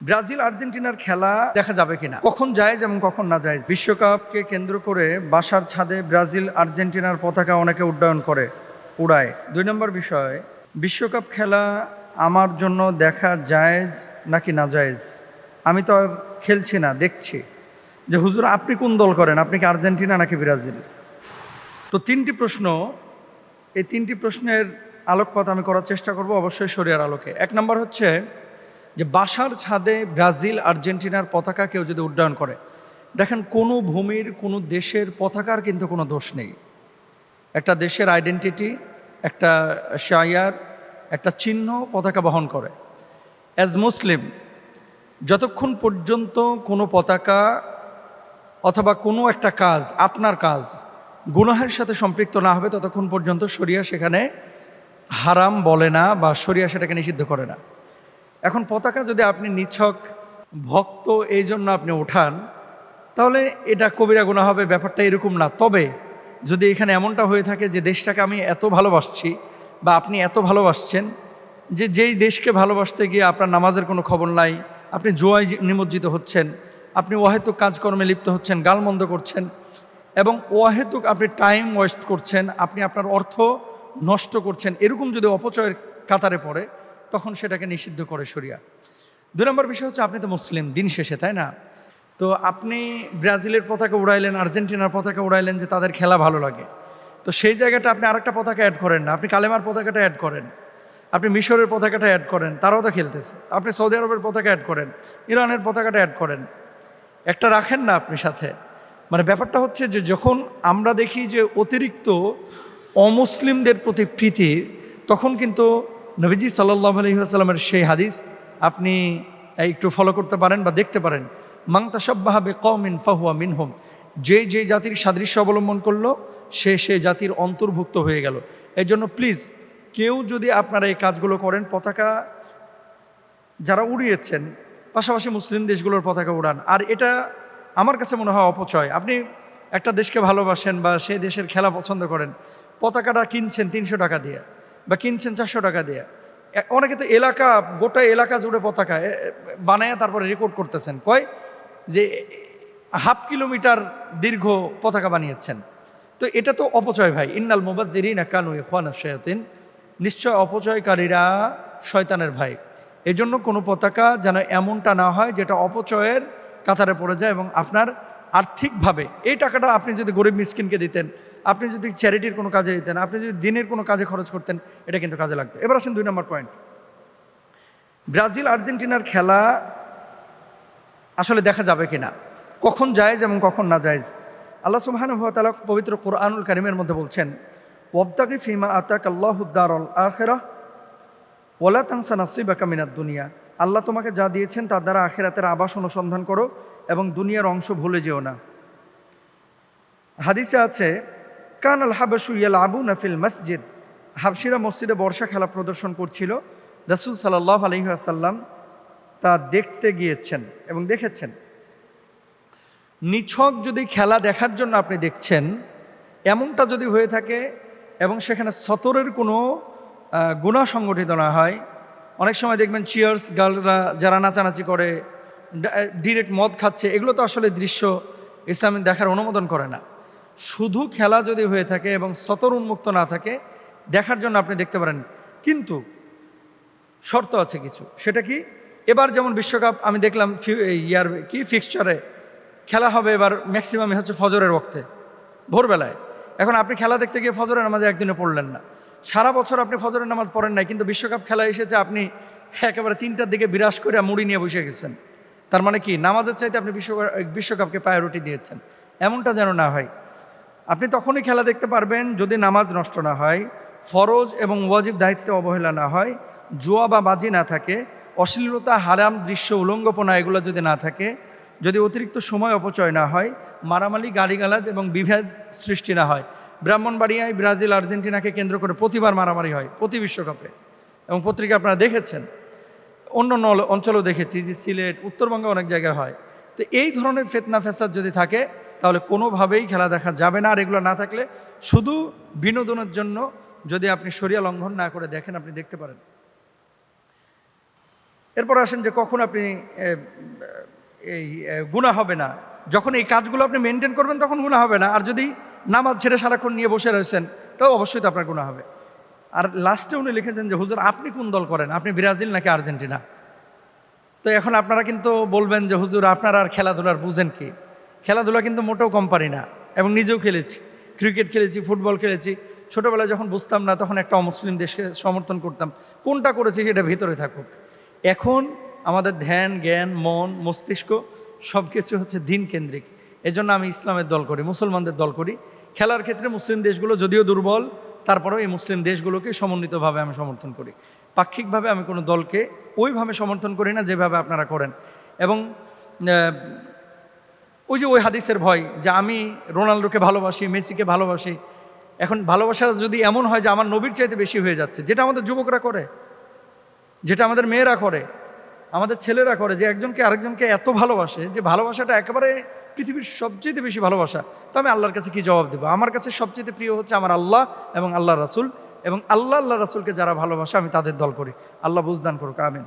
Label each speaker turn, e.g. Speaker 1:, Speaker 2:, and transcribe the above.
Speaker 1: Brazil আর্জেন্টিনার খেলা দেখা যাবে কিনা, কখন জায়েজ এবং কখন না জায়েজ। বিশ্বকাপকে কেন্দ্র করে বাসার ছাদে ব্রাজিল আর্জেন্টিনার পতাকা অনেকে উড়ায়। 2 নম্বর বিষয়, বিশ্বকাপ খেলা আমার জন্য দেখা জায়েজ নাকি না জায়েজ। আমি তো আর খেলছি না, দেখছি যে হুজুর আপনি কোন দল করেন, আপনি কি আর্জেন্টিনা নাকি ব্রাজিল। তো 3টি প্রশ্ন, এই 3টি প্রশ্নের আলোকপাত আমি করার চেষ্টা করব, অবশ্যই শরিয়ার আলোকে। 1 নম্বর হচ্ছে যে বাসার ছাদে ব্রাজিল আর্জেন্টিনার পতাকা কেউ যদি উড্ডয়ন করে, দেখেন কোনো ভূমির কোনো দেশের পতাকার কিন্তু কোনো দোষ নেই। একটা দেশের আইডেন্টিটি, একটা শায়ার, একটা চিহ্ন পতাকা বহন করে। অ্যাজ মুসলিম, যতক্ষণ পর্যন্ত কোনো পতাকা অথবা কোনো একটা কাজ, আপনার কাজ গুনাহের সাথে সম্পৃক্ত না হবে, ততক্ষণ পর্যন্ত শরিয়া সেখানে হারাম বলে না বা শরিয়া সেটাকে নিষিদ্ধ করে না। এখন পতাকা যদি আপনি নিছক ভক্ত এই জন্য আপনি ওঠান, তাহলে এটা কবিরা গুনাহ হবে, ব্যাপারটা এরকম না। তবে যদি এখানে এমনটা হয়ে থাকে যে দেশটাকে আমি এত ভালোবাসছি বা আপনি এত ভালোবাসছেন যে যেই দেশকে ভালোবাসতে গিয়ে আপনার নামাজের কোনো খবর নাই, আপনি জুয়ায় নিমজ্জিত হচ্ছেন, আপনি অহেতুক কাজকর্মে লিপ্ত হচ্ছেন, গালমন্দ করছেন এবং অহেতুক আপনি টাইম ওয়েস্ট করছেন, আপনি আপনার অর্থ নষ্ট করছেন, এরকম যদি অপচয়ের কাতারে পড়ে, তখন সেটাকে নিষিদ্ধ করে শরিয়া। 2 নম্বর বিষয় হচ্ছে আপনি তো মুসলিম দিন শেষে, তাই না? তো আপনি ব্রাজিলের পতাকা উড়াইলেন, আর্জেন্টিনার পতাকা উড়াইলেন যে তাদের খেলা ভালো লাগে, তো সেই জায়গাটা আপনি আরেকটা পতাকা অ্যাড করেন না, আপনি কালেমার পতাকাটা অ্যাড করেন, আপনি মিশরের পতাকাটা অ্যাড করেন, তারাও তো খেলতেছে, আপনি সৌদি আরবের পতাকা অ্যাড করেন, ইরানের পতাকাটা অ্যাড করেন, একটা রাখেন না আপনি সাথে। মানে ব্যাপারটা হচ্ছে যে যখন আমরা দেখি যে অতিরিক্ত অমুসলিমদের প্রতি প্রীতি, তখন কিন্তু নবীজি সাল্লাল্লাহু আলাইহি ওয়াসাল্লামের সেই হাদিস আপনি একটু ফলো করতে পারেন বা দেখতে পারেন, মান তাশাব্বাহা বিকওমিন ফাহুয়া মিনহুম, যে জাতির সাদৃশ্য অবলম্বন করলো সে জাতির অন্তর্ভুক্ত হয়ে গেল। এই জন্য প্লিজ কেউ যদি আপনারা এই কাজগুলো করেন, পতাকা যারা উড়িয়েছেন পাশাপাশি মুসলিম দেশগুলোর পতাকা উড়ান। আর এটা আমার কাছে মনে হয় অপচয়। আপনি একটা দেশকে ভালোবাসেন বা সেই দেশের খেলা পছন্দ করেন, পতাকাটা কিনছেন 300 টাকা দিয়ে বা কিনছেন 400 টাকা দিয়ে। অনেকে তো গোটা এলাকা জুড়ে পতাকা বানায় তারপরে রেকর্ড করতেছেন, কয় যে 1/2 কিলোমিটার দীর্ঘ পতাকা বানিয়েছেন। তো এটা তো অপচয় ভাই। ইন্নাল মুবাদ্দিরিনা কানু ইখওয়ানাশ শায়াতিন, নিশ্চয় অপচয়কারীরা শয়তানের ভাই। এই জন্য কোনো পতাকা যেন এমনটা না হয় যেটা অপচয়ের কাতারে পড়ে যায় এবং আপনার আর্থিকভাবে এই টাকাটা আপনি যদি গরিব মিসকিনকে দিতেন, আপনি যদি চ্যারিটির কোনো কাজে দিতেন, আপনি যদি দিনের কোনো কাজে খরচ করতেন, এটা কিন্তু কাজে লাগতো। এবার আসেন 2 নম্বর পয়েন্ট, ব্রাজিল আর্জেন্টিনার খেলা আসলে দেখা যাবে কিনা, কখন জায়েজ এবং কখন না জায়েজ। আল্লাহ সুবহানাহু ওয়া তাআলা পবিত্র কোরআনুল কারীমের মধ্যে বলছেন, ওয়াবতাগি ফিমা আতাকাল্লাহুদ দারাল আখিরাহ ওয়ালা তানসা নাসিবাকা মিনাদ দুনিয়া। আল্লাহ তোমাকে যা দিয়েছেন তার দ্বারা আখিরাতের আবাস অনুসন্ধান করো এবং দুনিয়ার অংশ ভুলে যেও না। হাদিসে আছে, কান আল হাবাশু ইয়ালআবুনা ফিল মসজিদ, হাবশিরা মসজিদে বর্ষা খেলা প্রদর্শন করছিল, রাসূল সাল্লাল্লাহু আলাইহি ওয়াসাল্লাম তা দেখতে গিয়েছেন এবং দেখেছেন। নিছক যদি খেলা দেখার জন্য আপনি দেখছেন, এমনটা যদি হয়ে থাকে এবং সেখানে সতরের কোনো গুনাহ সংগঠিত না হয়, অনেক সময় দেখবেন চিয়ার্স গার্লরা যারা নাচানাচি করে, ডিরেক্ট মদ খাচ্ছে, এগুলো তো আসলে দৃশ্য ইসলাম দেখার অনুমোদন করে না। শুধু খেলা যদি হয়ে থাকে এবং সতর উন্মুক্ত না থাকে, দেখার জন্য আপনি দেখতে পারেন, কিন্তু শর্ত আছে কিছু। সেটা কি, এবার যেমন বিশ্বকাপ আমি দেখলাম ফিক্সচারে খেলা হবে, এবার ম্যাক্সিমামই হচ্ছে ফজরের ওয়াক্তে, ভোরবেলায়। এখন আপনি খেলা দেখতে গিয়ে ফজরের নামাজে একদিনে পড়লেন না, সারা বছর আপনি ফজরের নামাজ পড়েন নাই, কিন্তু বিশ্বকাপ খেলা এসেছে, আপনি একেবারে 3টার দিকে বিরাজ করে মুড়ি নিয়ে বসে গেছেন। তার মানে কি, নামাজের চাইতে আপনি বিশ্বকাপকে প্রায়োরিটি দিয়েছেন। এমনটা যেন না হয়। আপনি তখনই খেলা দেখতে পারবেন যদি নামাজ নষ্ট না হয়, ফরজ এবং ওয়াজিব দায়িত্বে অবহেলা না হয়, জুয়া বা বাজি না থাকে, অশ্লীলতা, হারাম দৃশ্য, উলঙ্গপনা এগুলো যদি না থাকে, যদি অতিরিক্ত সময় অপচয় না হয়, মারামারি, গালিগালাজ এবং বিভেদ সৃষ্টি না হয়। ব্রাহ্মণবাড়িয়ায় ব্রাজিল আর্জেন্টিনাকে কেন্দ্র করে প্রতিবার মারামারি হয় প্রতি বিশ্বকাপে, এবং পত্রিকা আপনারা দেখেছেন, অন্য অঞ্চলেও দেখেছি যে সিলেট, উত্তরবঙ্গে অনেক জায়গায় হয়। তো এই ধরনের ফিতনা ফ্যাসাদ যদি থাকে, তাহলে কোনোভাবেই খেলা দেখা যাবে না। আর এগুলো না থাকলে শুধু বিনোদনের জন্য যদি আপনি শরিয়া লঙ্ঘন না করে দেখেন, আপনি দেখতে পারেন। এরপর আসেন যে কখন আপনি এই গুনাহ হবে না। যখন এই কাজগুলো আপনি মেনটেন করবেন তখন গুনাহ হবে না। আর যদি নামাজ ছেড়ে সারাক্ষণ নিয়ে বসে রয়েছেন তাও অবশ্যই তো আপনার গুনাহ হবে। আর লাস্টে উনি লিখেছেন যে হুজুর আপনি কোন দল করেন, আপনি ব্রাজিল নাকি আর্জেন্টিনা? তো এখন আপনারা কিন্তু বলবেন যে হুজুর আপনারা আর খেলাধুলার বুঝেন কি? খেলাধুলা কিন্তু মোটেও কম পারি না, এবং নিজেও খেলেছি, ক্রিকেট খেলেছি, ফুটবল খেলেছি। ছোটোবেলায় যখন বুঝতাম না তখন একটা অমুসলিম দেশকে সমর্থন করতাম। কোনটা করেছি সেটা ভিতরে থাকুক। এখন আমাদের ধ্যান, জ্ঞান, মন, মস্তিষ্ক সব কিছু হচ্ছে দিন কেন্দ্রিক। এজন্য আমি ইসলামের দল করি, মুসলমানদের দল করি। খেলার ক্ষেত্রে মুসলিম দেশগুলো যদিও দুর্বল, তারপরেও এই মুসলিম দেশগুলোকে সমন্বিতভাবে আমি সমর্থন করি। পাক্ষিকভাবে আমি কোনো দলকে ওইভাবে সমর্থন করি না যেভাবে আপনারা করেন। এবং ওই যে ওই হাদিসের ভয় যে আমি রোনাল্ডোকে ভালোবাসি, মেসিকে ভালোবাসি। এখন ভালোবাসা যদি এমন হয় যে আমার নবীর চাইতে বেশি হয়ে যাচ্ছে, যেটা আমাদের যুবকরা করে, যেটা আমাদের মেয়েরা করে, আমাদের ছেলেরা করে, যে একজনকে আরেকজনকে এত ভালোবাসে যে ভালোবাসাটা একেবারে পৃথিবীর সবচেয়ে বেশি ভালোবাসা। তো আমি আল্লাহর কাছে কি জবাব দেবো? আমার কাছে সবচেয়ে প্রিয় হচ্ছে আমার আল্লাহ এবং আল্লাহ রাসূল, এবং আল্লাহ রাসূলকে যারা ভালোবাসে আমি তাদের দল করি। আল্লাহ বুঝদান করুক, আমিন।